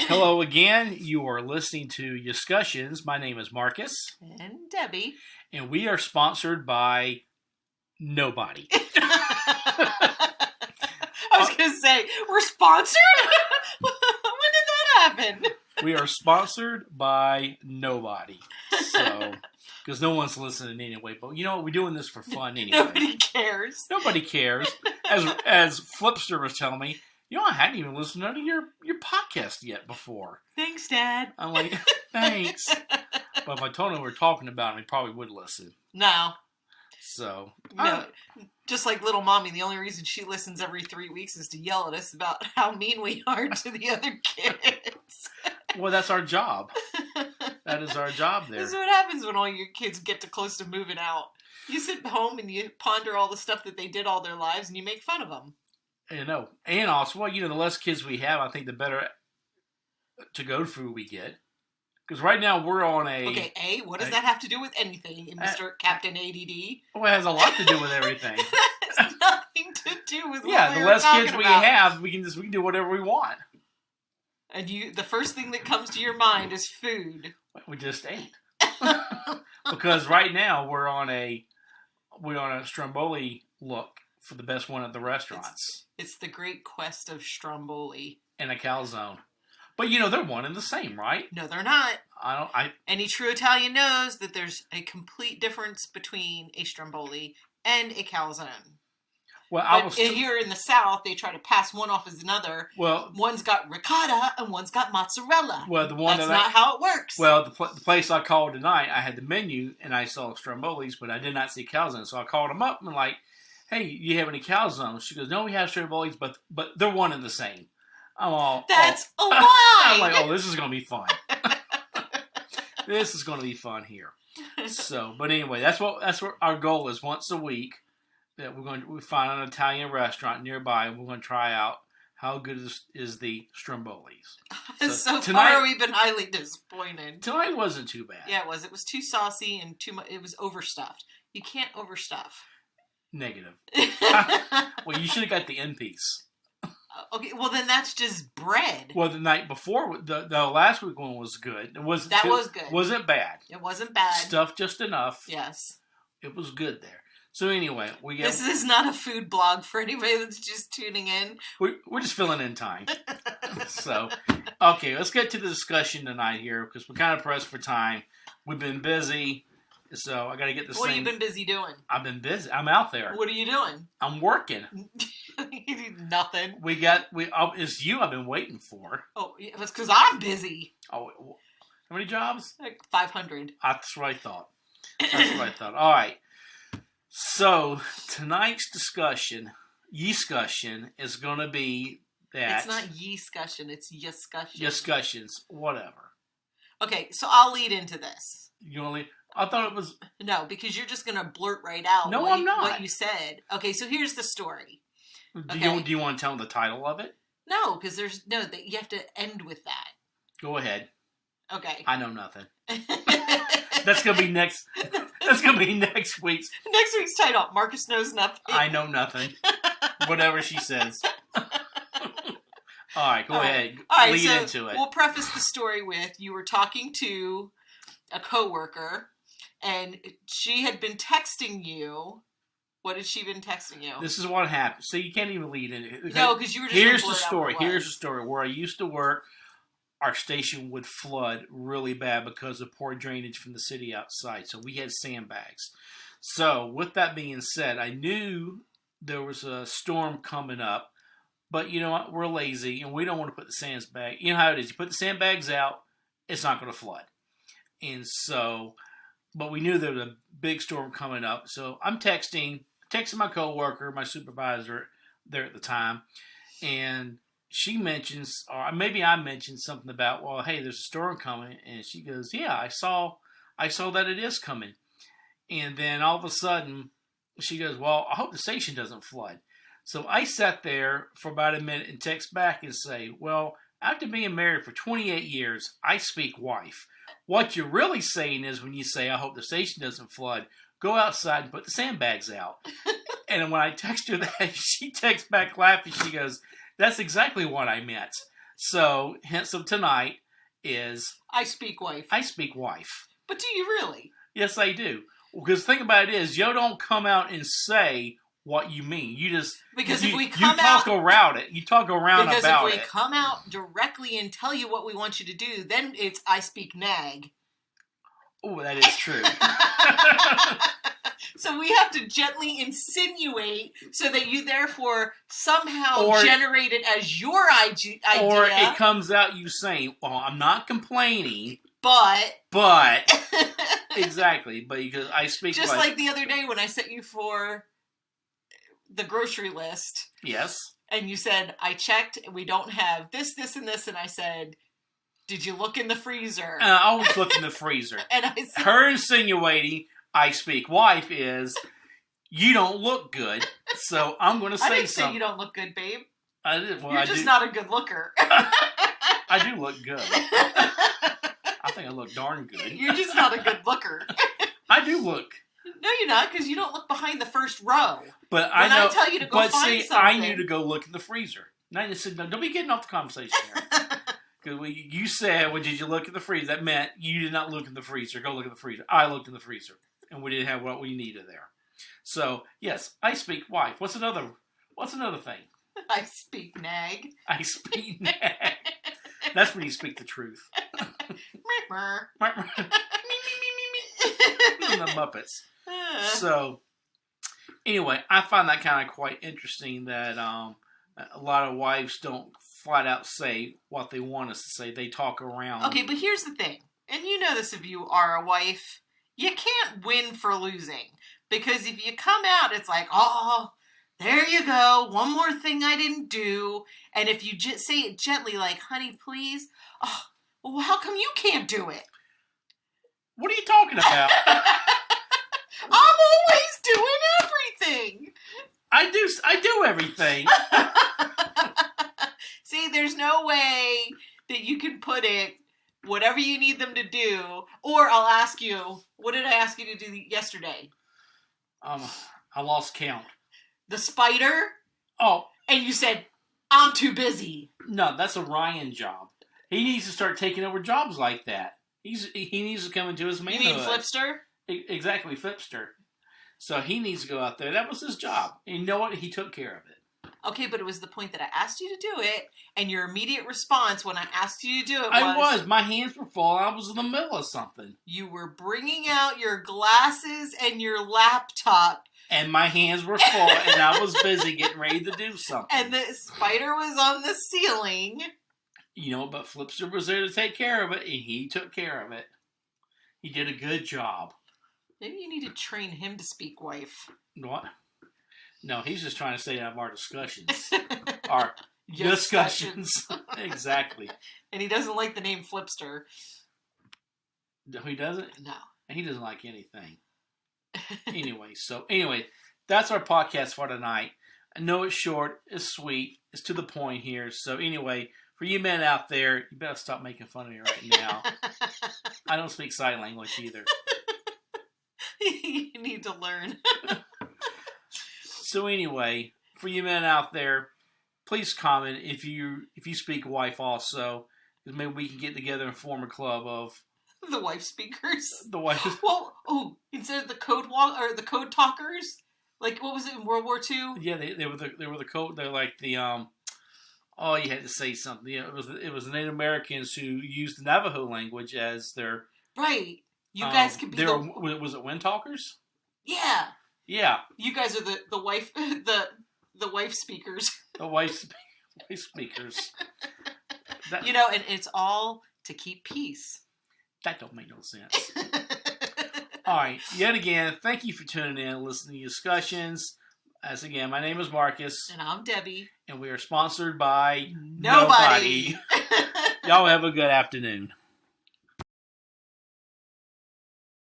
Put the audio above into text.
Hello again. You are listening to Discussions. My name is Marcus, And Debbie. and we are sponsored by nobody. I was going to say, we're sponsored? When did that happen? We are sponsored by nobody. So, because no one's listening anyway. But you know what? We're doing this for fun anyway. Nobody cares. Nobody cares. As Flipster was telling me, I hadn't even listened to your podcast yet before. Thanks, Dad. I'm like, thanks. But if I told him we were talking about him, he probably would listen. No. So. No. Just like little mommy, the only reason she listens every 3 weeks is to yell at us about how mean we are to the other kids. Well, that's our job. That is our job there. This is what happens when all your kids get close to moving out. You sit home and you ponder all the stuff that they did all their lives and you make fun of them. And also, the less kids we have, I think the better to-go food we get. Because right now we're on a... Okay, what does that have to do with anything, Mr. Captain ADD? Well, it has a lot to do with everything. It has nothing to do with what the less kids we have, we can do whatever we want. And the first thing that comes to your mind is food. We just ate. Because right now we're on a Stromboli look for the best one at the restaurants. It's the great quest of Stromboli. And a calzone. But they're one and the same, right? No, they're not. I Any true Italian knows that there's a complete difference between a Stromboli and a calzone. Well, here in the South, they try to pass one off as another. Well, one's got ricotta and one's got mozzarella. Well, that's not how it works. Well, the place I called tonight, I had the menu and I saw Strombolis, but I did not see calzone. So I called them up and I'm like, "Hey, you have any calzones?" She goes, "No, we have Strombolis, but they're one and the same." I'm all, that's a lie. I'm like, "Oh, this is going to be fun." This is going to be fun here. So, but anyway, that's what our goal is. Once a week, that we find an Italian restaurant nearby, and we're going to try out how good is the Strombolis. So far, we've been highly disappointed. Tonight wasn't too bad. Yeah, it was. It was too saucy and too much. It was overstuffed. You can't overstuff. Negative. Well, you should have got the end piece. Okay, well then that's just bread. Well, the night before, the last week one was good. It wasn't. Was good. Wasn't bad. It wasn't bad. Stuff just enough. Yes. It was good there. So anyway, This is not a food blog for anybody that's just tuning in. We're just filling in time. So, okay, let's get to the discussion tonight here because we're kind of pressed for time. We've been busy, so I got to get this. What have you been busy doing? I've been busy. I'm out there. What are you doing? I'm working. Nothing. It's you I've been waiting for. Oh, yeah, it's because I'm busy. Oh, how many jobs? Like 500. That's what I thought. All right. So tonight's discussion is going to be that it's not ye-scussion, it's yescussion. Discussions, whatever. Okay, so I'll lead into this. I thought it was no, because you're just going to blurt right out. No, I'm not. What you said. Okay, so here's the story. Do you want to tell them the title of it? No, because you have to end with that. Go ahead. Okay. I know nothing. That's gonna be next. That's gonna be next week's. Next week's title: Marcus knows nothing. I know nothing. Whatever she says. All right, go ahead. All right, lead into it. We'll preface the story with you were talking to a coworker, and she had been texting you. What had she been texting you? This is what happened. So you can't even lead into it. No, because you were just. Here's the story. Here's the story. Where I used to work, our station would flood really bad because of poor drainage from the city outside. So we had sandbags. So with that being said, I knew there was a storm coming up. But you know what? We're lazy and we don't want to put the sandbags. You know how it is. You put the sandbags out, it's not going to flood. And so, but we knew there was a big storm coming up. So I'm texting my coworker, my supervisor there at the time. And she mentions, or maybe I mentioned something about, well, hey, there's a storm coming. And she goes, yeah, I saw that it is coming. And then all of a sudden, she goes, well, I hope the station doesn't flood. So I sat there for about a minute and text back and say, well, after being married for 28 years, I speak wife. What you're really saying is when you say, I hope the station doesn't flood, go outside and put the sandbags out. And when I text her that, she texts back laughing. She goes, that's exactly what I meant. So, hence of tonight is I speak wife. I speak wife. But do you really? Yes, I do. Because the thing about it is, you don't come out and say what you mean. You just Because you, if we come you talk out around it. You talk around because about if we it. come out directly and tell you what we want you to do, then it's I speak nag. Oh, that is true. So we have to gently insinuate so that you therefore somehow Or- generate it as your idea. Or it comes out you saying, "Well, I'm not complaining, but exactly." But because I speak just like the other day when I sent you for the grocery list, yes, and you said I checked, we don't have this, this, and this, and I said, "Did you look in the freezer?" I always look in the freezer. And I said, Her insinuating I speak wife is you don't look good, so I'm going to say I didn't something. say you don't look good, babe. I did. Well, You're I just do. not a good looker. I do look good. I think I look darn good. You're just not a good looker. I do look. No, you're not, because you don't look behind the first row. But When I know. I tell you to go but find see, something. I knew to go look in the freezer. Now you said, no, don't be getting off the conversation here. Because you said, well, did you look in the freezer? That meant you did not look in the freezer. Go look in the freezer. I looked in the freezer. And we didn't have what we needed there. So, yes, I speak wife. What's another thing? I speak nag. I speak nag. That's when you speak the truth. Mer. The Muppets. So, anyway, I find that kind of quite interesting that a lot of wives don't flat out say what they want us to say. They talk around. Okay, but here's the thing. And you know this if you are a wife. You can't win for losing. Because if you come out, it's like, oh, there you go. One more thing I didn't do. And if you just say it gently, like, honey, please. Oh, well, how come you can't do it? What are you talking about? I'm always doing everything. I do everything. See, there's no way that you can put it, whatever you need them to do, or I'll ask you, what did I ask you to do yesterday? I lost count. The spider? Oh. And you said, I'm too busy. No, that's a Ryan job. He needs to start taking over jobs like that. He needs to come into his manhood. You mean Flipster? Exactly, Flipster. So he needs to go out there. That was his job. And you know what? He took care of it. Okay, but it was the point that I asked you to do it, and your immediate response when I asked you to do it was... My hands were full. I was in the middle of something. You were bringing out your glasses and your laptop. And my hands were full, and I was busy getting ready to do something. And the spider was on the ceiling. You know, but Flipster was there to take care of it, and he took care of it. He did a good job. Maybe you need to train him to speak wife. What? No, he's just trying to stay out of our discussions. Our discussions. Exactly. And he doesn't like the name Flipster. No, he doesn't? No. He doesn't like anything. Anyway, that's our podcast for tonight. I know it's short, it's sweet, it's to the point here. So anyway, for you men out there, you better stop making fun of me right now. I don't speak sign language either. You need to learn. So anyway, for you men out there, please comment if you speak wife also. Because maybe we can get together and form a club of the wife speakers. The wife. Well, instead of the code code talkers, like what was it in World War II? Yeah, they were the code. They're like the Oh, you had to say something. You know, it was Native Americans who used the Navajo language as their right. You guys could be was it wind talkers? Yeah. Yeah. You guys are the wife the wife speakers. The wife speakers. You know, and it's all to keep peace. That don't make no sense. All right. Yet again, thank you for tuning in and listening to discussions. As again, my name is Marcus. And I'm Debbie. And we are sponsored by Nobody. Y'all have a good afternoon.